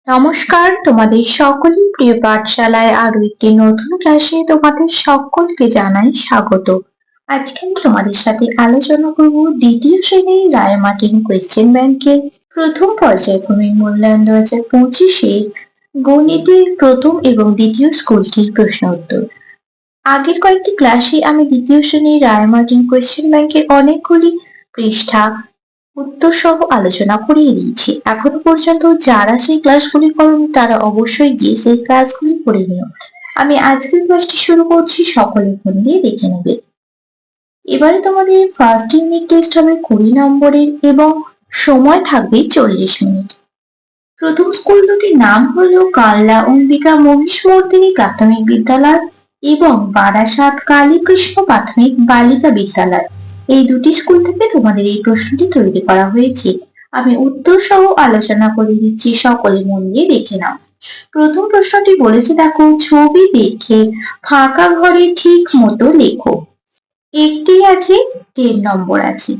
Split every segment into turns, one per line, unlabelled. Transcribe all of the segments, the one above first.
নমস্কার, তোমাদের সকলের প্রিয় পাঠশালায় আরো একটি নতুন ক্লাসে তোমাদের সকলকে জানাই স্বাগত। আজকে আমি তোমাদের সাথে আলোচনা করব দ্বিতীয় শ্রেণীর রায়মার্টিন কোয়েশ্চেন ব্যাংকের প্রথম পর্যায়ক্রমিক মূল্যায়ন 2025-এ গণিতের প্রথম এবং দ্বিতীয় স্কুলটির প্রশ্ন উত্তর। আগের কয়েকটি ক্লাসে আমি দ্বিতীয় শ্রেণীর রায়মার্টিন কোয়েশ্চেন ব্যাংকের অনেকগুলি পৃষ্ঠা উত্তর সহ আলোচনা করিয়ে দিয়েছি। এখনো পর্যন্ত যারা সেই ক্লাসগুলি করনি তারা অবশ্যই গিয়ে সেই ক্লাসগুলি করে নিও। আমি আজকের ক্লাসটি শুরু করছি, সকলে ফোন দিয়ে দেখে নেবে। এবারে তোমাদের ফার্স্ট ইউনিট টেস্ট হবে 20 নম্বরের এবং সময় থাকবে 40 মিনিট। প্রথম স্কুল দুটির নাম হলো কালনা অম্বিকা মহিষমর্দিনী প্রাথমিক বিদ্যালয় এবং বারাসাত কালীকৃষ্ণ প্রাথমিক বালিকা বিদ্যালয়। এই দুটি স্কুল থেকে তোমাদের এই প্রশ্নটি তৈরি করা হয়েছে। আমি উত্তর সহ আলোচনা করে দিচ্ছি, সকলে মন দিয়ে দেখে নাও। প্রথম প্রশ্নটি বলেছে, দেখো, ছবি দেখে ফাঁকা ঘরে ঠিক মতো লেখো। একটি আছে, 10 নম্বর আছে।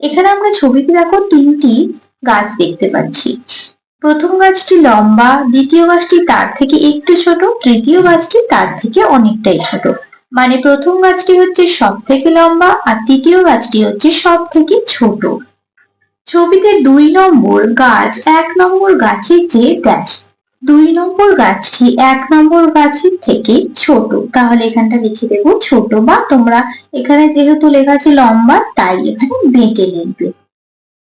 এখানে আমরা ছবিতে দেখো তিনটি গাছ দেখতে পাচ্ছি। প্রথম গাছটি লম্বা, দ্বিতীয় গাছটি তার থেকে একটু ছোট, তৃতীয় গাছটি তার থেকে অনেকটাই ছোট। মানে প্রথম গাছটি হচ্ছে সব থেকে লম্বা আর তৃতীয় গাছটি হচ্ছে সব থেকে ছোট। ছবিতে 2 নম্বর গাছ 1 নম্বর গাছের চেয়ে ড্যাশ। 2 নম্বর গাছটি 1 নম্বর গাছের থেকে ছোট, তাহলে এখানটা লিখে দেবো ছোট, বা তোমরা এখানে যেহেতু লেখা আছে লম্বা তাই এখানে বেটে লিখবে,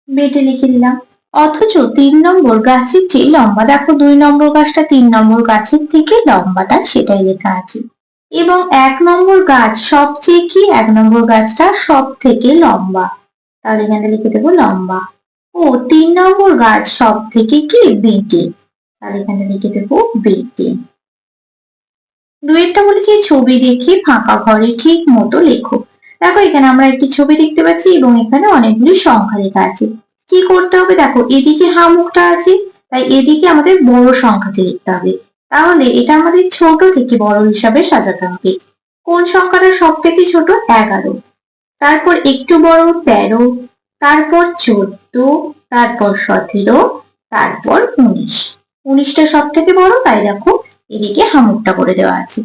বেটে লিখে দিলাম। অথচ 3 নম্বর গাছের চেয়ে লম্বা, দেখো 2 নম্বর গাছটা 3 নম্বর গাছের থেকে লম্বাটা সেটাই লেখা আছে। এবং 1 নম্বর গাছ সবচেয়ে কি, 1 নম্বর গাছটা সব থেকে লম্বা, তাহলে এখানে লিখে দেবো লম্বা। ও 3 নম্বর গাছ সব থেকে কি, বেটে, তাহলে এখানে লিখে দেবো বেটে। দুইটা বলেছি ছবি দেখে ফাঁকা ঘরে ঠিক মতো লেখো। দেখো এখানে আমরা একটি ছবি দেখতে পাচ্ছি এবং এখানে অনেকগুলি সংখ্যা লেখা আছে। কি করতে হবে, দেখো এদিকে হামুখটা আছে, তাই এদিকে আমাদের বড় সংখ্যাটি লিখতে হবে। তাহলে এটা আমাদের ছোট থেকে বড় হিসাবে সাজাতে হবে। কোন সংখ্যাটা সব থেকে ছোট, 11, তারপর একটু বড় 13, তারপর 14, তারপর 17, তারপর 19। 19টা সব থেকে বড়, তাই দেখো এদিকে হামুকটা করে দেওয়া আছে।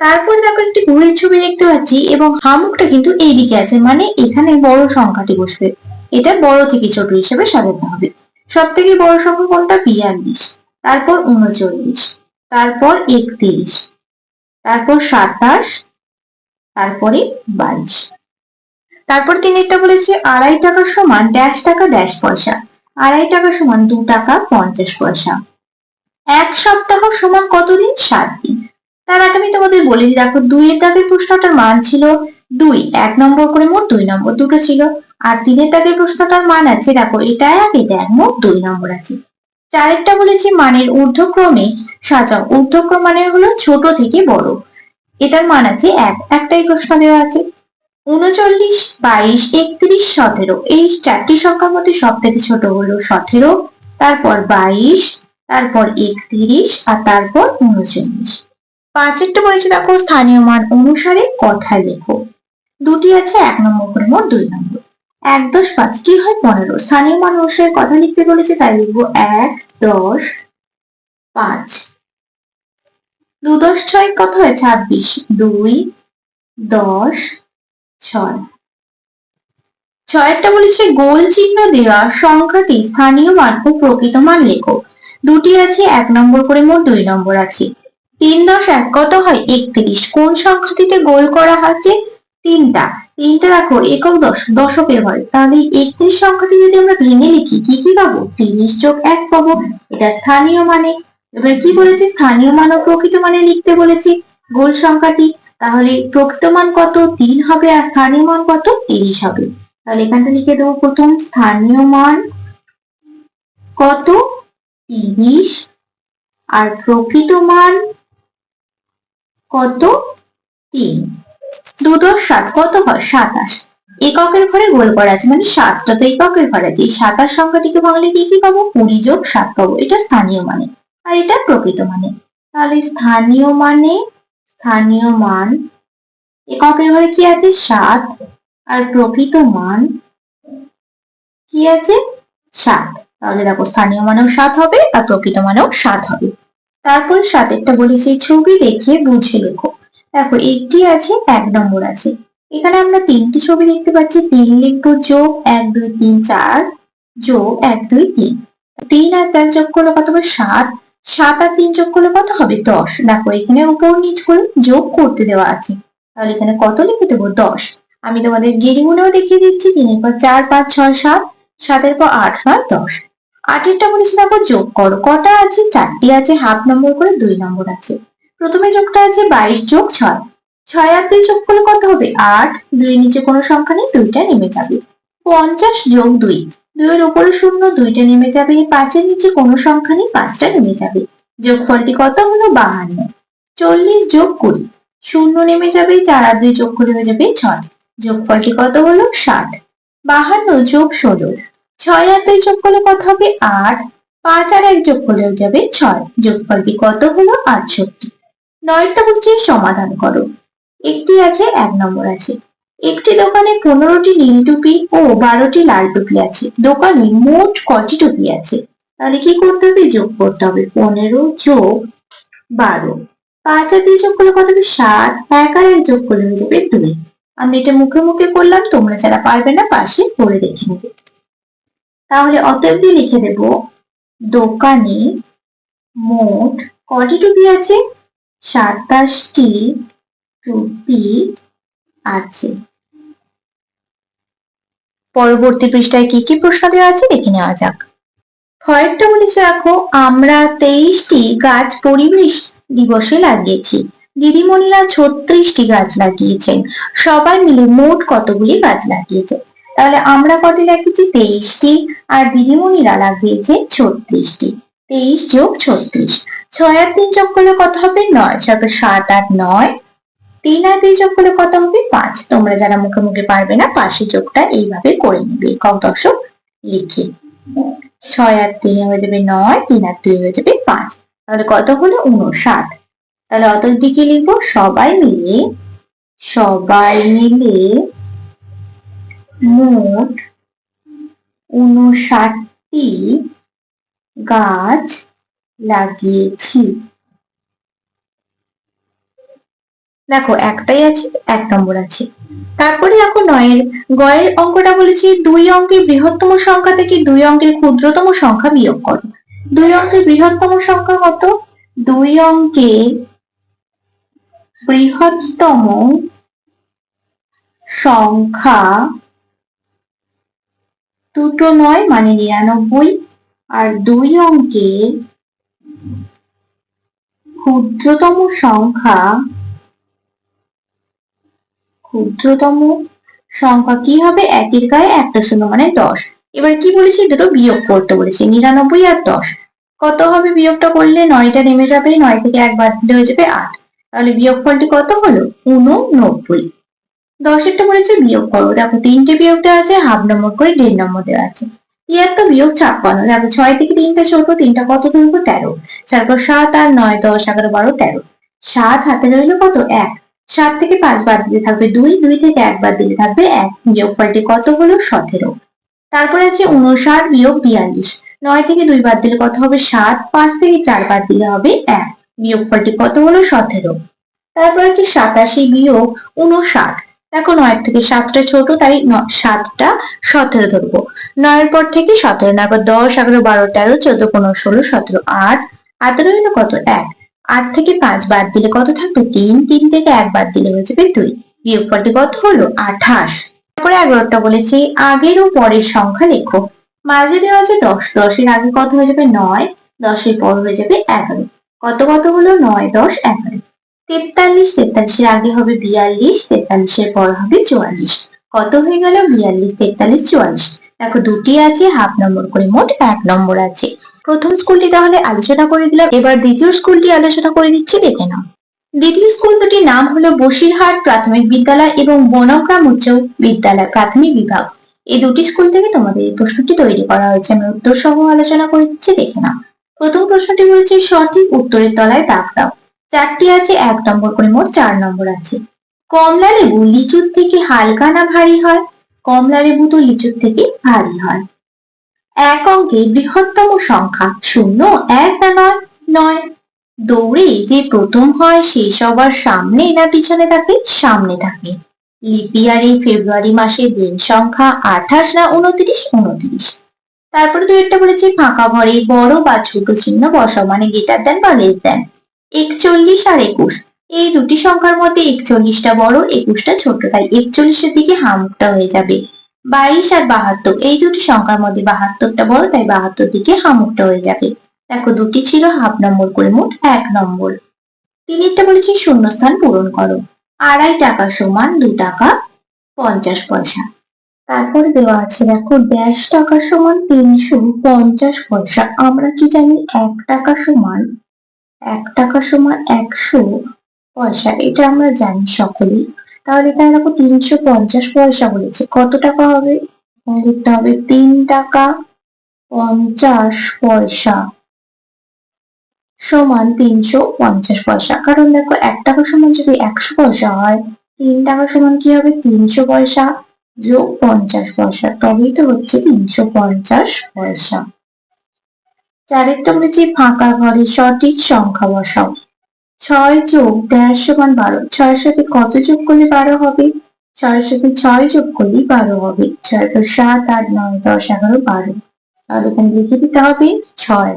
তারপর দেখো একটি ঘুড়ির ছবি দেখতে পাচ্ছি এবং হামুকটা কিন্তু এইদিকে আছে, মানে এখানে বড় সংখ্যাটি বসবে। এটা বড় থেকে ছোট হিসেবে সাজাতে হবে। সব থেকে বড় সংখ্যা কোনটা, 42, তারপর 39, তারপর 31, তারপর 27, তারপরে 22। তারপর তিনেরটা বলেছে 2.5 টাকা সমান ড্যাশ টাকা ড্যাশ পয়সা। 2.5 টাকা সমান 2 টাকা 50 পয়সা। 1 সপ্তাহ সমান কতদিন, 7 দিন। তার আগে আমি তোমাদের বলে দিই, দেখো 2 এর দাগের প্রশ্নটার মান ছিল 2, 1 নম্বর করে মোট 2 নম্বর দুটো ছিল। আর 3 এর দাগের প্রশ্নটার মান আছে, দেখো এটা 1 এটা 1, মোট 2 নম্বর আছে। 4 বলেছি মানের ঊর্ধ্বক্রমে সাজাও। ঊর্ধ্বক্রম মানে হলো ছোট থেকে বড়, এটার মান আছে 1, একটাই প্রশ্ন দেওয়া আছে। 39, 22, 31, 17, এই 4টি সংখ্যার মধ্যে সব থেকে ছোট হলো 17, তারপর 22, তারপর 31 আর তারপর 39। 5 বলেছে, দেখো স্থানীয় মান অনুসারে কথায় লেখো। দুটি আছে 1 নম্বর করে মোট 2 নম্বর। 1 10 5 কি হয়, 15। স্থানীয় মান অনুসারে কথা লিখতে বলেছে, তাই লিখবো 1 10 5। 2 10 6 কত হয়, 26। 2 10 6। 6 বলেছে গোল চিহ্ন দেওয়া সংখ্যাটি স্থানীয় মান ও প্রকৃত মান লেখো। দুটি আছে 1 নম্বর করে মোট 2 নম্বর আছে। 3 10 1 কত হয়, 31। কোন সংখ্যাটিতে গোল করা আছে, 3টা। 3টা দেখো একক দশকের হয়, তাহলে 31 সংখ্যাটি যদি আমরা ভেঙে লিখি কি কি পাবো, 30 যোগ 1 পাবো, এটা স্থানীয় মানে। এবার কি বলেছে, স্থানীয় মান ও প্রকৃত মানে লিখতে বলেছি গোল সংখ্যাটি, তাহলে প্রকৃত মান কত, 3 হবে, আর স্থানীয় মান কত, 30 হবে। তাহলে এখানটা লিখে দেবো প্রথম স্থানীয় মান কত, 30, আর প্রকৃত মান কত, 3। 2 10 7 কত হয়, 27। এককের ঘরে গোল করা আছে, মানে 7টা তো এককের ঘরে আছে। 27 সংখ্যাটিকে ভাঙলে কি কি পাবো, 20 যোগ 7 পাবো, এটা স্থানীয় মানে। আর এটা প্রকৃত মানে। তাহলে স্থানীয় মানে, স্থানীয় মান এককের ঘরে কি আছে, 7, আর প্রকৃত মান কি আছে, 7। তাহলে দেখো স্থানীয় মানেও 7 হবে আর প্রকৃত মানেও 7 হবে। তারপর 7এরটা বলেছি ছবি দেখে বুঝে লেখো। দেখো একটি আছে, 1 নম্বর আছে। এখানে আমরা 3টি ছবি দেখতে পাচ্ছি। 3 লিখবো, যোগ 1 2 3 4, যোগ 1 2 3। 3 আর 4 যোগ করলে কত হবে? 7। 7 আর 3 যোগ করলে কত হবে? 10। দেখো এখানে উপর নিচ করে যোগ করতে দেওয়া আছে, তাহলে এখানে কত লিখে দেবো? 10। আমি তোমাদের গেরিগুলোও দেখিয়ে দিচ্ছি। 3 এর পর 4 5 6 7, 7 এর পর 8 9 10। 8এরটা বলেছি দেখো যোগ করো। কটা আছে? 4টি আছে, হাফ নম্বর করে 2 নম্বর আছে। প্রথমে যোগটা আছে 22 যোগ 6। 6 আর 2 যোগ করলে কত হবে? 8। 2 এর নিচে কোনো সংখ্যা নেই, 2টা নেমে যাবে। 50 যোগ 2, 2 এর উপরে 0, 2টা নেমে যাবে। 5 এর নিচে কোনো সংখ্যা নেই, 5টা নেমে যাবে। যোগফলটি কত হলো? 52। 40 যোগ 20, 0 নেমে যাবে। 4 আর 2 যোগ করে হয়ে যাবে 6। যোগফলটি কত হলো? 60। 52 যোগ 16, 6 আর 2 যোগ করলে কত হবে? 8। 5 আর 1 যোগ করলে হয়ে যাবে 6। যোগফলটি কত হলো? 68। 9টা বলছে সমাধান করো। একটি আছে, 1 নম্বর আছে। একটি দোকানে 15টি নীল টুপি ও 12টি লাল টুপি আছে। দোকানে মোট কটি টুপি আছে? তাহলে কি করতে হবে? যোগ করতে হবে। 15 যোগ 12। 5 আর 2 যোগ করলে কত হবে? 7। 1 আর 1 যোগ করলে হয়ে যাবে 2। আমি এটা মুখে মুখে করলাম, তোমরা যারা পারবে না পাশে পড়ে দেখে নেবে। তাহলে অতএব দিয়ে লিখে দেব, দোকানে মোট কটি টুপি আছে? 27টি টুপি আছে। পরবর্তী পৃষ্ঠায় কি কি প্রশ্ন দেওয়া আছে দেখে নেওয়া যাক। কয়েকটা বলেছে দেখো, আমরা 23টি গাছ পরিবেশ দিবসে লাগিয়েছি। দিদিমণিরা 36টি গাছ লাগিয়েছেন। সবাই মিলে মোট কতগুলি গাছ লাগিয়েছে? তাহলে আমরা কটি লাগিয়েছি? 23টি, আর দিদিমণিরা লাগিয়েছে 36টি। 23 যোগ 36। 6 আর 3 যোগ করলে কত হবে? 9। 7 আর 9। 3 আর 2 যোগ করলে কত হবে? 5। তোমরা যারা মুখে মুখে পারবে না পাশে যোগটা এইভাবে করে নেবে, একক দশক লিখে। 6 আর 3 হয়ে যাবে 9, 3 আর 2 হয়ে যাবে 5। তাহলে কত হলো? 59। তাহলে অত দিকে লিখবো, সবাই মিলে মোট 59টি গাছ লাগিয়েছি। দেখো একটাই আছে, 1 নম্বর আছে। তারপরে দেখো গয়ের অঙ্কটা বলেছি, 2 অঙ্কের বৃহত্তম সংখ্যা থেকে 2 অঙ্কের ক্ষুদ্রতম সংখ্যা বিয়োগ করো। 2 অঙ্কের বৃহত্তম সংখ্যা কত? 2 অঙ্কের বৃহত্তম সংখ্যা দুটো নয়, মানে 99। আর 2 অঙ্কের ক্ষুদ্রতম সংখ্যা কি হবে? 1-এর গায়ে একটা শূন্য, মানে 10। এবার কি বলেছি? দুটো বিয়োগ করতে বলেছি, 99 আর 10। কত হবে বিয়োগটা করলে? 9টা নেমে যাবে, 9 থেকে 1 বাদ দিলে হয়ে যাবে 8। তাহলে বিয়োগফলটি কত হলো? 89। 10এরটা বলেছে বিয়োগ করো। দেখো 3টে বিয়োগ দেওয়া আছে, হাফ নম্বর করে 1.5 নম্বর দেওয়া আছে। তো বিয়োগ 56। দেখো 6 থেকে 3টা ছোট, 3টা কত ধরবো? 13। তারপর 7 আর 9 10 11 12 13। 7 হাতে রইলো কত? 1। 7 থেকে 5 বাদ দিলে থাকবে 2, 2 থেকে 1 বাদ দিলে থাকবে 1। বিয়োগফলটি কত হলো? 17। তারপরে আছে 59 বিয়োগ 42। 9 থেকে 2 বাদ দিলে কত হবে? 7। 5 থেকে 4 বাদ দিলে হবে 1। বিয়োগফলটি কত হলো? 17। তারপর আছে 87 বিয়োগ 59। দেখো 9 থেকে 7টা ছোট, তাই 7টা 17 ধরবো। 9 পর থেকে 17, তারপর 10 11 12 13 14 15 16 17 8। হাতে রইল কত? 1। 8 থেকে 5 বাদ দিলে কত থাকবে? 3। 3 থেকে 1 বাদ দিলে হয়ে যাবে 2। বিয়োগফলটি কত হলো? 28। তারপরে 11টা বলেছি, আগের ও পরের সংখ্যা লেখো। মাঝে দেওয়া আছে 10, 10 এর আগে কত হয়ে যাবে? 9। 10 এর পর হয়ে যাবে 11। কত হলো? 9 10 11। 43, 43 এর আগে হবে 42, 43 এর পর হবে 44। কত হয়ে গেল? 42 43 44। দেখো দুটি আছে, হাফ নম্বর করে মোট 1 নম্বর আছে। প্রথম স্কুলটি তাহলে আলোচনা করে দিলাম, এবার দ্বিতীয় স্কুলটি আলোচনা করে দিচ্ছি, দেখে নাও। দ্বিতীয় স্কুল দুটির নাম হলো বসিরহাট প্রাথমিক বিদ্যালয় এবং বনগ্রাম উচ্চ বিদ্যালয় প্রাথমিক বিভাগ। এই দুটি স্কুল থেকে তোমাদের এই প্রশ্নটি তৈরি করা হয়েছে, আমি উত্তর সহ আলোচনা করে দিচ্ছি, দেখে নাও। প্রথম প্রশ্নটি বলছে সঠিক উত্তরের তলায় দাগ দাও। 4টি আছে, 1 নম্বর করে মোট 4 নম্বর আছে। কমলা লেবু লিচুর থেকে হালকা না ভারী হয়? কমলা লেবু তো লিচুর থেকে ভারী হয়। এক অঙ্কে বৃহত্তম সংখ্যা 0, 1 না 9? 9। দৌড়ে যে প্রথম হয় সে সবার সামনে না পিছনে থাকে? সামনে থাকে। লিপ ইয়ারে ফেব্রুয়ারি মাসের দিন সংখ্যা 28 না 29? 29। তারপরে একটা বলেছে ফাঁকা ঘরে বড় বা ছোট চিহ্ন বসাও, মানে গ্রেটার দেন বা লেস দেন। 41 আর 21, এই দুটি সংখ্যার মধ্যে 41টা বড়, 21টা ছোট, তাই 41-এর দিকে হামুকটা হয়ে যাবে। 22 আর 72, এই দুটি সংখ্যার মধ্যে 72টা বড়, তাই 72 দিকে হামুকটা হয়ে যাবে। দেখো দুটি ছিল হাফ নম্বর করে, মোট 1 নম্বর। তিনেরটা বলেছি শূন্যস্থান পূরণ করো। 2.5 টাকা সমান 2 টাকা 50 পয়সা। তারপরে দেওয়া আছে দেখো, 1.5 টাকা সমান 350 পয়সা। আমরা কি জানি 1 টাকা সমান 100 পয়সা, এটা আমরা জানি সকলেই। তাহলে এখানে দেখো 350 পয়সা বলেছে, কত টাকা হবে? লিখতে হবে 3 টাকা 50 পয়সা সমান 350 পয়সা। কারণ দেখো 1 টাকা সমান যদি 100 পয়সা হয়, 3 টাকা সমান কি হবে? 300 পয়সা যোগ 50 পয়সা, তবেই তো হচ্ছে 350 পয়সা। চারেরটা বলেছি ফাঁকা ঘরে সঠিক সংখ্যা বসাও। 6 যোগ 1.5 সমান 12। 6 এর সাথে কত যোগ করলে 12 হবে? 6 এর সাথে 6 যোগ করলেই 12 হবে। 6 × 7, 8, 9, 10, 11, 12। তাহলে এখানে লিখে দিতে হবে 6।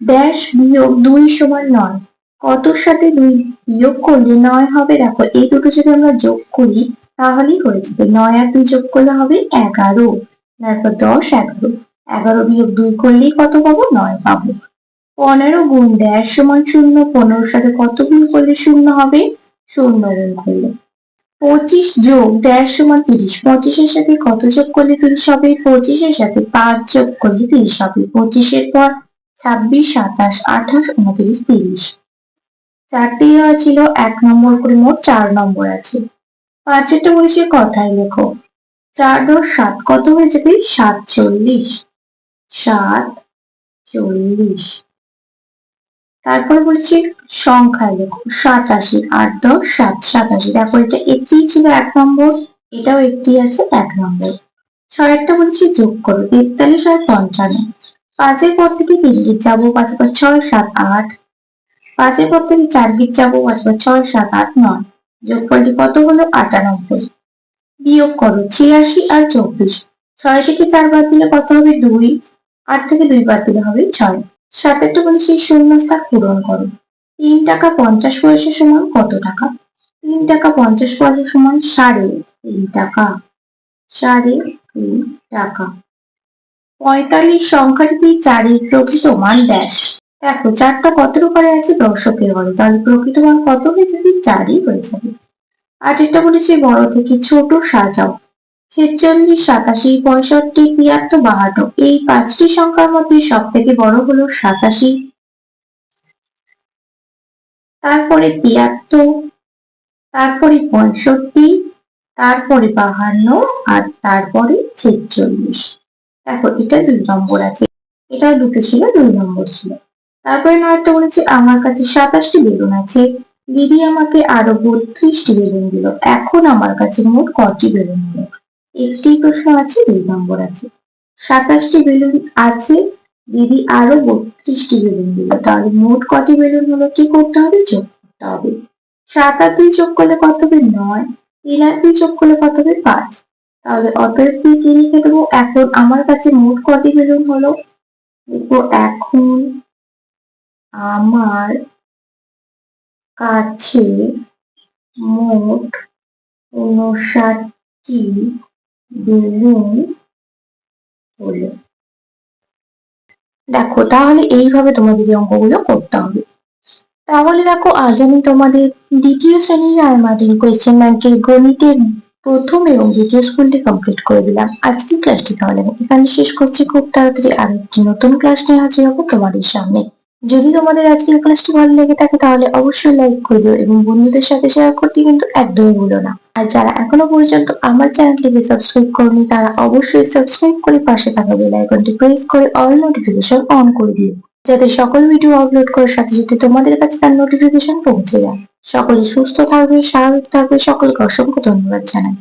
ড্যাশ বিয়োগ 2 সমান 9। কতর সাথে 2 বিয়োগ করলে 9 হবে? দেখো এই দুটো যদি আমরা যোগ করি তাহলেই হয়ে যাবে। 9 আর 2 যোগ করলে হবে 11। তারপর 10, 11। 11 বিয়োগ 2 করলেই কত পাবো? 9 পাবো। 15 গুণ ড্যাশ সমান 0। 15 এর সাথে কত গুণ করলে 0 হবে? 0 গুণ করলে। 25 যোগ ড্যাশ সমান 30। 25 এর সাথে কত যোগ করলে 30 হবে? 25 এর সাথে 5 যোগ করলে 30 হবে। 25 এর পর 26, 27, 28, 29, 30। চারটি দেওয়া ছিল 1 নম্বর করে, মোট 4 নম্বর আছে। 5এরটা বলেছে কথায় লেখো। 4 × 7 কত হয়ে যাবে? 47। 47। তারপর বলেছি সংখ্যায় লেখো। 87। 8, 10, 7, 87। দেখো এটা একটি ছিল 1 নম্বর, এটাও একটি আছে 1 নম্বর। 6এরটা বলেছি যোগ করো। 43 আর 55। 5 এর পর থেকে 3 গিট যাবো, 5 × 6, 7, 8। 5 এর পর থেকে 4 গিট যাবো, 5 × 6, 7, 8, 9। যোগফলটি কত হলো? 98। বিয়োগ করো 86 আর 24। 6 থেকে 4 বাদ দিলে কত হবে? 2। 8 থেকে 2 বাদ দিলে হবে 6। 7এরটা বলেছি শূন্যস্থান পূরণ করো। 3 টাকা 50 পয়সা সমান কত টাকা? 3 টাকা 50 পয়সা সমান 3.5 টাকা। 3.5 টাকা। 45 সংখ্যাটি 4 এর প্রকৃত মান ড্যাশ। দেখো 4টা কতের উপরে আছে? দশকের ঘরে, তাহলে প্রকৃত মান কত হয়ে যাবে? 4ই হয়ে যাবে। আর এটা বলেছি বড় থেকে ছোট সাজাও। 46, 87, 65, 73, 52। এই 5টি সংখ্যার মধ্যে সব থেকে বড় হলো 87, তারপরে 73, তারপরে 65, তারপরে 52 আর তারপরে 46। দেখো এটা 2 নম্বর আছে, এটা দুটো ছিল, 2 নম্বর ছিল। তারপরে 9টা বলেছে আমার কাছে 27টি বেলুন আছে, দিদি আমাকে আরো 32টি বেলুন দিল, এখন আমার কাছে মোট কটি বেলুন হলো? একটি প্রশ্ন আছে, 2 নম্বর আছে। 27টি বেলুন আছে, দিদি আরো 32টি বেলুন দিল, তাহলে মোট কটি বেলুন হলো? কি করতে হবে? যোগ করতে হবে। 7 আর 2 যোগ করলে কত হবে? 9। 3 আর 2 যোগ করলে কত হবে? 5। তাহলে অতএব 3 লিখে দেবো। এখন আমার কাছে মোট কটি বেলুন হলো? দেখো এখন আমার কাছে মোট 59টি বেলুন হলো। দেখো তাহলে এইভাবে তোমাদের এই অঙ্কগুলো করতে হবে। তাহলে দেখো আজ আমি তোমাদের দ্বিতীয় শ্রেণীর রায়মার্টিন কোয়েশ্চেন ব্যাংকের গণিতের প্রথম এবং দ্বিতীয় স্কুলটি কমপ্লিট করে দিলাম। আজকের ক্লাসটি তাহলে এখানে শেষ করছি। খুব তাড়াতাড়ি আর একটি নতুন ক্লাস নিয়ে হাজির হবো তোমাদের সামনে। যদি তোমাদের আজকের ক্লাসটি ভালো লেগে থাকে তাহলে অবশ্যই লাইক করে দিও এবং বন্ধুদের সাথে শেয়ার করতে কিন্তু একদমই ভুলো না। আর যারা এখনো পর্যন্ত আমার চ্যানেলটিকে সাবস্ক্রাইব করনি তারা অবশ্যই সাবস্ক্রাইব করে পাশে থাকা বেল আইকনটি প্রেস করে অল নোটিফিকেশন অন করে দিও, যাতে সকল ভিডিও আপলোড করার সাথে সাথে তোমাদের কাছে তার নোটিফিকেশন পৌঁছে যায়। সকলে সুস্থ থাকবে, স্বাভাবিক থাকবে। সকলকে অসংখ্য ধন্যবাদ জানাই।